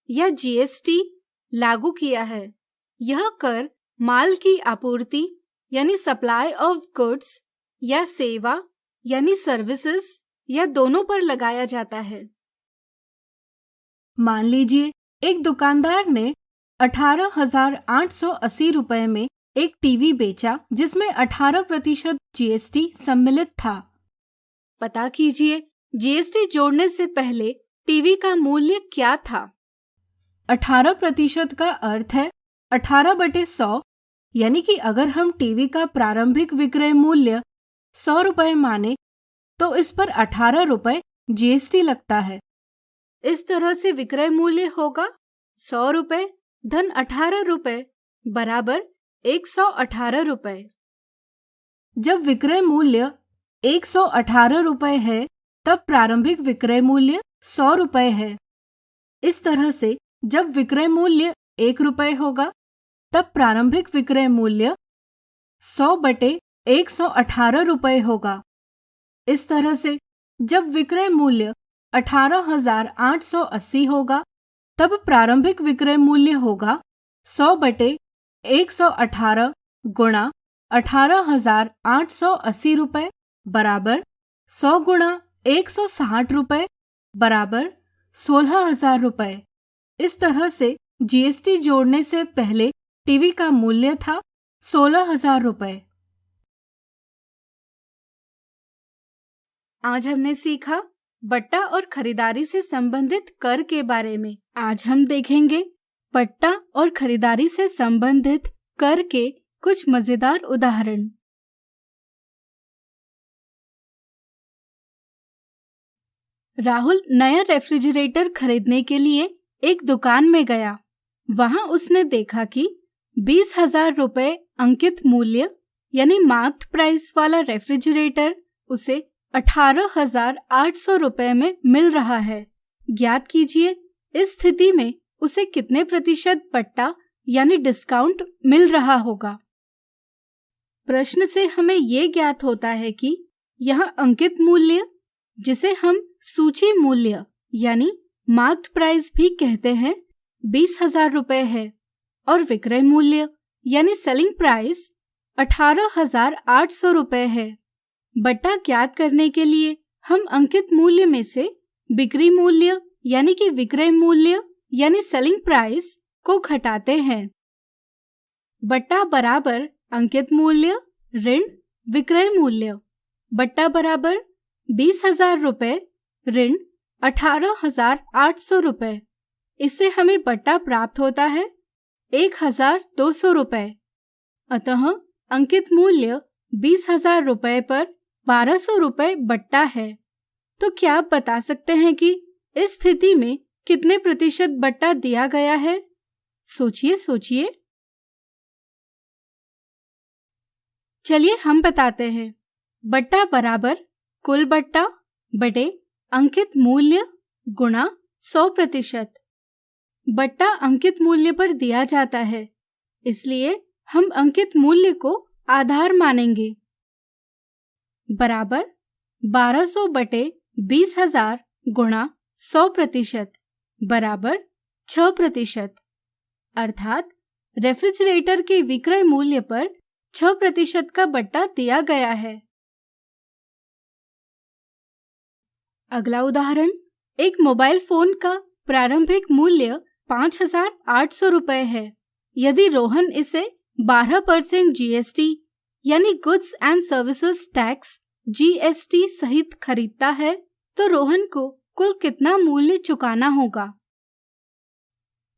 या जीएसटी लागू किया है। यह कर माल की आपूर्ति यानी सप्लाई ऑफ गुड्स या सेवा यानी सर्विसेज या दोनों पर लगाया जाता है। मान लीजिए एक दुकानदार ने 18,880 रुपए में एक टीवी बेचा जिसमें 18% जीएसटी सम्मिलित था। पता कीजिए जीएसटी जोड़ने से पहले टीवी का मूल्य क्या था। 18% का अर्थ है 18/100, यानी कि अगर हम टीवी का प्रारंभिक विक्रय मूल्य 100 रुपए माने तो इस पर 18 रुपए जीएसटी लगता है। इस तरह से विक्रय मूल्य होगा 100 रुपए धन 18 रुपए बराबर 118 रुपए। जब विक्रय मूल्य 118 रुपए है तब प्रारंभिक विक्रय मूल्य 100 रुपए है। इस तरह से जब विक्रय मूल्य 1 रुपए होगा तब प्रारंभिक विक्रय मूल्य 100/118 रुपए होगा। इस तरह से जब विक्रय मूल्य 18,880 होगा तब प्रारंभिक विक्रय मूल्य होगा 100/118 गुणा 18,880 रुपए बराबर 100 गुणा 160 रुपए बराबर 16,000 रुपए। इस तरह से जीएसटी जोड़ने से पहले टीवी का मूल्य था 16,000 रुपए। आज हमने सीखा बट्टा और खरीदारी से संबंधित कर के बारे में। आज हम देखेंगे बट्टा और खरीदारी से संबंधित कर के कुछ मजेदार उदाहरण। राहुल नया रेफ्रिजरेटर खरीदने के लिए एक दुकान में गया। वहां उसने देखा कि 20,000 रुपए अंकित मूल्य यानी मार्क्ड प्राइस वाला रेफ्रिजरेटर उसे 18,800 रुपए में मिल रहा है। ज्ञात कीजिए इस स्थिति में उसे कितने प्रतिशत बट्टा यानी डिस्काउंट मिल रहा होगा। प्रश्न से हमें ये ज्ञात होता है कि यहाँ अंकित मूल्य, जिसे हम सूची मूल्य यानी मार्क्ड प्राइस भी कहते हैं, 20,000 रुपए है और विक्रय मूल्य यानी सेलिंग प्राइस 18,800 रुपए है। बट्टा ज्ञात करने के लिए हम अंकित मूल्य में से बिक्री मूल्य यानी कि विक्रय मूल्य यानी सेलिंग प्राइस को घटाते हैं। बट्टा बराबर अंकित मूल्य ऋण विक्रय मूल्य। बट्टा बराबर 20,000 रुपए ऋण 18,800 रुपए। इससे हमें बट्टा प्राप्त होता है 1,200 रुपए। अतः अंकित मूल्य 20,000 रुपए पर 1,200 रुपए बट्टा है। तो क्या आप बता सकते हैं कि इस स्थिति में कितने प्रतिशत बट्टा दिया गया है? सोचिए सोचिए। चलिए हम बताते हैं। बट्टा बराबर कुल बट्टा बटे अंकित मूल्य गुणा 100%। बट्टा अंकित मूल्य पर दिया जाता है, इसलिए हम अंकित मूल्य को आधार मानेंगे। बराबर 1,200 बटे 20,000 गुणा 100% बराबर 6%। अर्थात रेफ्रिजरेटर के विक्रय मूल्य पर 6% का बट्टा दिया गया है। अगला उदाहरण, एक मोबाइल फोन का प्रारंभिक मूल्य 5,800 रुपए है। यदि रोहन इसे 12% GST यानी goods and services tax GST सहित खरीदता है तो रोहन को कुल कितना मूल्य चुकाना होगा?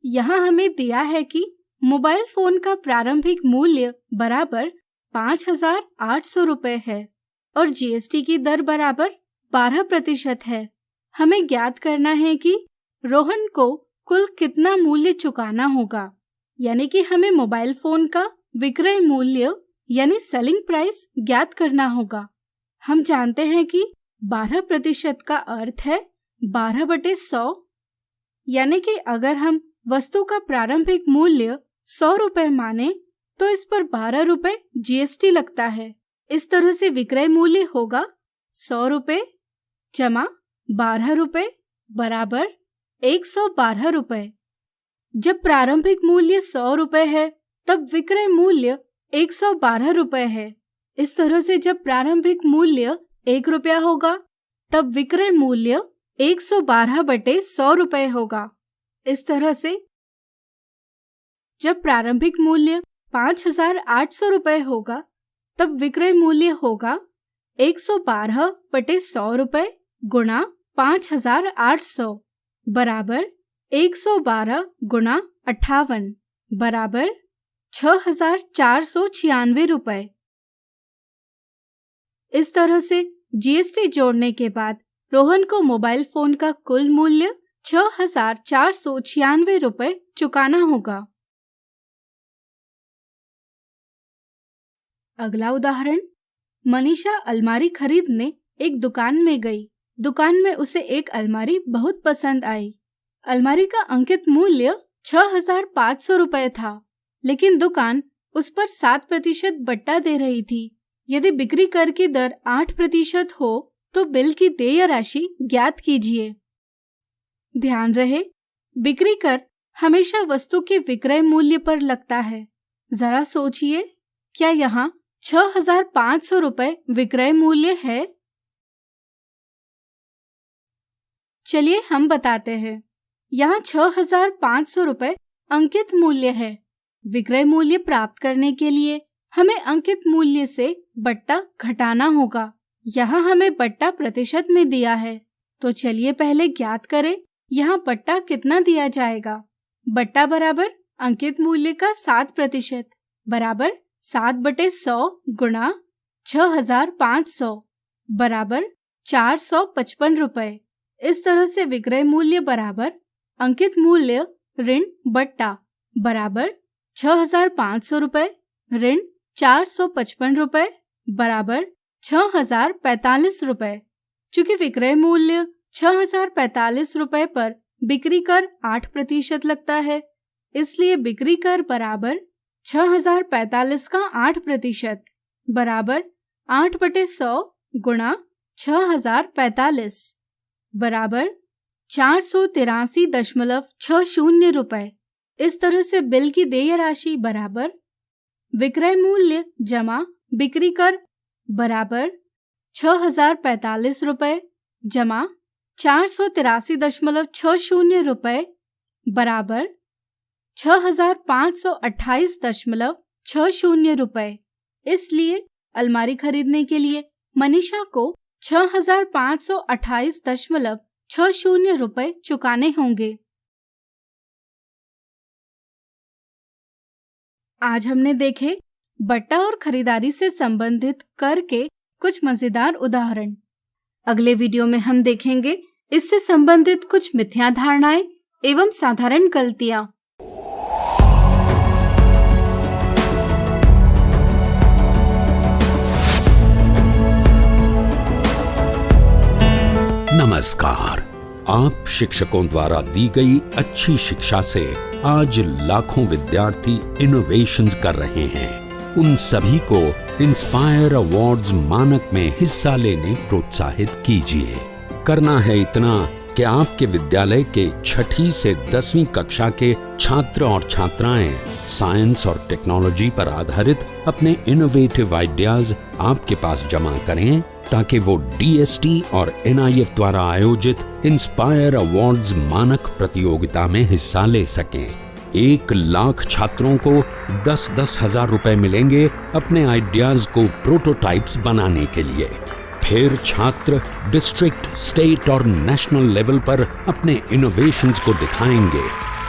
यहाँ हमें दिया है कि मोबाइल फोन का प्रारंभिक मूल्य बराबर 5,800 रुपए है और GST की दर बराबर 12% है। हमें ज्ञात करना है कि रोहन को कुल कितना मूल्य चुकाना होगा, यानी कि हमें मोबाइल फोन का विक्रय मूल्य यानी सेलिंग प्राइस ज्ञात करना होगा। हम जानते हैं कि 12% का अर्थ है 12/100, यानी कि अगर हम वस्तु का प्रारंभिक मूल्य 100 रुपए माने तो इस पर 12 रुपए GST लगता है। इस तरह से विक्रय मूल्य होगा 100 रुपए जमा 12 रुपए बराबर 112 रुपए। जब प्रारंभिक मूल्य 100 रुपए है तब विक्रय मूल्य 112 रुपए है। इस तरह से जब प्रारंभिक मूल्य 1 रुपया होगा तब विक्रय मूल्य 112/100 रुपए होगा। इस तरह से जब प्रारंभिक मूल्य 5,800 रुपए होगा तब विक्रय मूल्य होगा 112/100 रुपए गुणा 5,800 बराबर 112 गुणा 58 बराबर 6,496 रुपए। इस तरह से GST जोड़ने के बाद रोहन को मोबाइल फोन का कुल मूल्य 6,496 रुपए चुकाना होगा। अगला उदाहरण, मनीषा अलमारी खरीदने एक दुकान में गई। दुकान में उसे एक अलमारी बहुत पसंद आई। अलमारी का अंकित मूल्य 6,500 रुपए था, लेकिन दुकान उस पर 7% बट्टा दे रही थी। यदि बिक्री कर की दर 8% हो तो बिल की देय राशि ज्ञात कीजिए। ध्यान रहे, बिक्री कर हमेशा वस्तु के विक्रय मूल्य पर लगता है। जरा सोचिए, क्या यहाँ 6,500 रुपए विक्रय मूल्य है? चलिए हम बताते हैं। यहाँ 6,500 रुपए अंकित मूल्य है। विक्रय मूल्य प्राप्त करने के लिए हमें अंकित मूल्य से बट्टा घटाना होगा। यहाँ हमें बट्टा प्रतिशत में दिया है, तो चलिए पहले ज्ञात करें यहाँ बट्टा कितना दिया जाएगा। बट्टा बराबर अंकित मूल्य का 7% बराबर 7/100 गुणा 6,500 बराबर 455 रुपए। इस तरह से विक्रय मूल्य बराबर अंकित मूल्य ऋण बट्टा बराबर 6,500 रुपए ऋण 455 रुपए बराबर 6,045 रुपए। चूँकि विक्रय मूल्य 6,045 रुपए पर बिक्री कर 8% लगता है, इसलिए बिक्री कर बराबर 6,045 का 8% बराबर 8/100 गुणा 6,045 बराबर 483.60 रुपए। इस तरह से बिल की देय राशि बराबर विक्रय मूल्य जमा बिक्री कर बराबर 6,045 रुपए जमा 483.60 रुपए बराबर 6,528.60 रुपए। इसलिए अलमारी खरीदने के लिए मनीषा को 6,528.60 रुपए चुकाने होंगे। आज हमने देखे बट्टा और खरीदारी से संबंधित कर के कुछ मजेदार उदाहरण। अगले वीडियो में हम देखेंगे इससे संबंधित कुछ मिथ्या धारणाएं एवं साधारण गलतियां। नमस्कार। आप शिक्षकों द्वारा दी गई अच्छी शिक्षा से आज लाखों विद्यार्थी इनोवेशन कर रहे हैं। उन सभी को इंस्पायर अवार्ड्स मानक में हिस्सा लेने प्रोत्साहित कीजिए। करना है इतना कि आपके विद्यालय के 6ठी से 10वीं कक्षा के छात्र और छात्राएं साइंस और टेक्नोलॉजी पर आधारित अपने इनोवेटिव आइडियाज आपके पास जमा करें ताकि वो DST और NIF द्वारा आयोजित इंस्पायर अवार्ड्स मानक प्रतियोगिता में हिस्सा ले सकें। 1 लाख छात्रों को 10-10 हजार रुपए मिलेंगे अपने आइडियाज को प्रोटोटाइप्स बनाने के लिए। फिर छात्र डिस्ट्रिक्ट, स्टेट और नेशनल लेवल पर अपने इनोवेशंस को दिखाएंगे,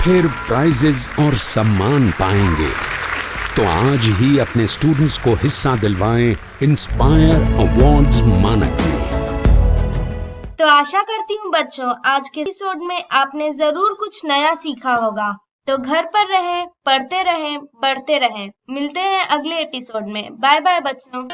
फिर प्राइजेस और सम्मान पाएंगे। तो आज ही अपने स्टूडेंट्स को हिस्सा दिलवाएं इंस्पायर अवार्ड्स मानक में। तो आशा करती हूँ बच्चों आज के एपिसोड में आपने जरूर कुछ नया सीखा होगा। तो घर पर रहें, पढ़ते रहें, बढ़ते रहें। मिलते हैं अगले एपिसोड में। बाय बाय बच्चों।